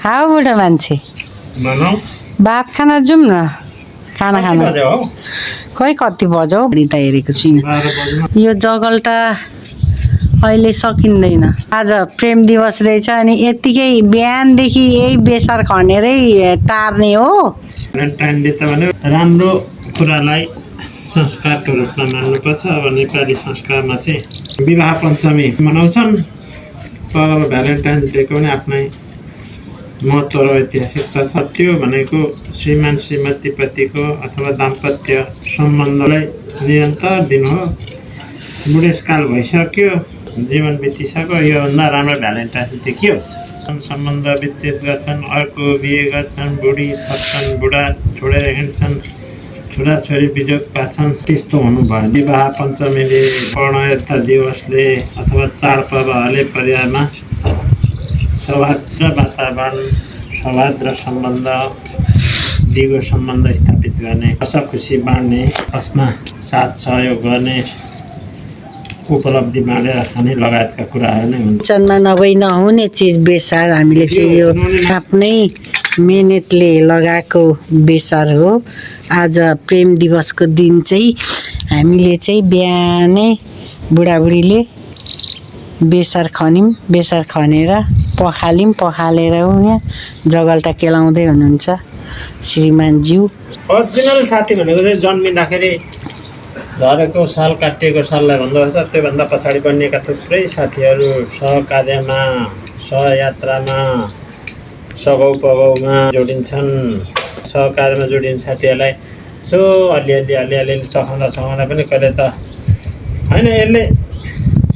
How बुढो मान्छे भात खाना जाउँ न खाना खाना खै कति बज्यो हौ त हेरेको छुइनँ यो जगल्टा अहिले सकिँदैन आज प्रेम दिवस रहेछ अनि यतिकै बिहानदेखि यही बेसार खनेरै टार्ने हो भ्यालेन्टाइन डे त भन्यो राम्रो कुरालाई संस्कारको रूपमा मान्नुपर्छ। अब नेपाली संस्कारमा चाहिँ विवाह पञ्चमी मनाउँछन् तर अब भ्यालेन्टाइन डेको पनि आफ्नै महत्त्व र ऐतिहासिकता छ। त्यो भनेको श्रीमान श्रीमतीपतिको अथवा दाम्पत्य सम्बन्धलाई निरन्तर दिनु हो। बुढेसकाल भइसक्यो, जीवन बितिसक्यो, योभन्दा राम्रो भ्यालेन्टाइन डे के हुन्छ? सम्बन्ध विच्छेद गर्छन्, अर्को बिहे गर्छन्, बुढी थप्छन्, बुढा छोडेर हिँड्छन्, छोराछोरी बिजोग पाछन्, त्यस्तो हुनु भयो। विवाह पञ्चमीले प्रणयता दिवसले अथवा चाडपर्वहरूले परिवारमा सौहार्द वातावरण, सौहार्द सम्बन्ध, दिगो सम्बन्ध स्थापित गर्ने, हँस खुसी बाँड्ने, आपसमा साथ सहयोग गर्ने, उपलब्धि बाँडेर खाने लगायतका कुराहरू नै हुन्छ। किचनमा नभई नहुने चिज बेसार हामीले चाहिँ यो आफ्नै मेहनतले लगाएको बेसार हो। आज प्रेम दिवसको दिन चाहिँ हामीले चाहिँ बिहानै बुढाबुढीले बेसार खन्यौँ, बेसार खनेर पखाल्यौँ, पखालेर यहाँ जगल्टा केलाउँदै हुनुहुन्छ श्रीमानज्यू। ओरिजिनल साथी भनेको चाहिँ जन्मिँदाखेरि झरेको साल काटिएको साललाई भन्दो रहेछ। त्योभन्दा पछाडि बनिएका थुप्रै साथीहरू सहकार्यमा, सहयात्रामा, सघाउ पगाउमा जोडिन्छन्। सहकार्यमा जोडिने साथीहरूलाई सो अलिअलि चखाउँदा पनि कहिले त होइन यसले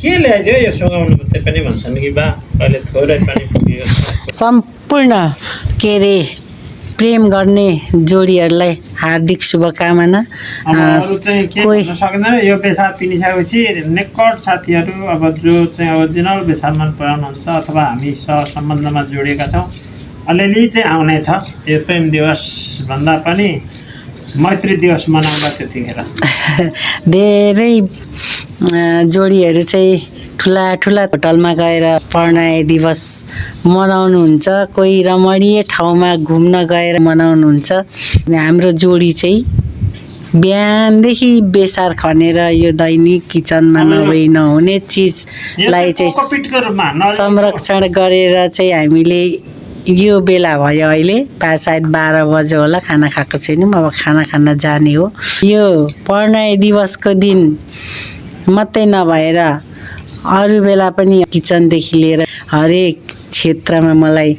के ल्याइदियो यो सुँगाउनु मात्रै पनि भन्छन् कि बा कहिले थोरै पनि पुगेको सम्पूर्ण के अरे प्रेम गर्ने जोडीहरूलाई हार्दिक शुभकामना। कोही सक्दैन यो बेसार पिनिसकेपछि निकट साथीहरू अब जो चाहिँ ओरिजिनल बेसार मन पराउनुहुन्छ अथवा हामी सम्बन्धमा जोडिएका छौँ अलिअलि चाहिँ आउनेछ। यो प्रेम दिवस भन्दा पनि मैत्री दिवस मनाउँदा त्यतिखेर धेरै जोडीहरू चाहिँ ठुला ठुला होटलमा गएर प्रणय दिवस मनाउनुहुन्छ, कोही रमणीय ठाउँमा घुम्न गएर मनाउनुहुन्छ। हाम्रो जोडी चाहिँ बिहानदेखि बेसार खनेर यो दैनिक किचनमा नभई नहुने चिजलाई चाहिँ संरक्षण गरेर चाहिँ हामीले यो बेला भयो अहिले सायद 12 बज्यो होला, खाना खाएको छैनौँ, अब खाना खान जाने हो। यो प्रणय दिवसको दिन मात्रै नभएर अरू बेला पनि किचनदेखि लिएर हरेक क्षेत्रमा मलाई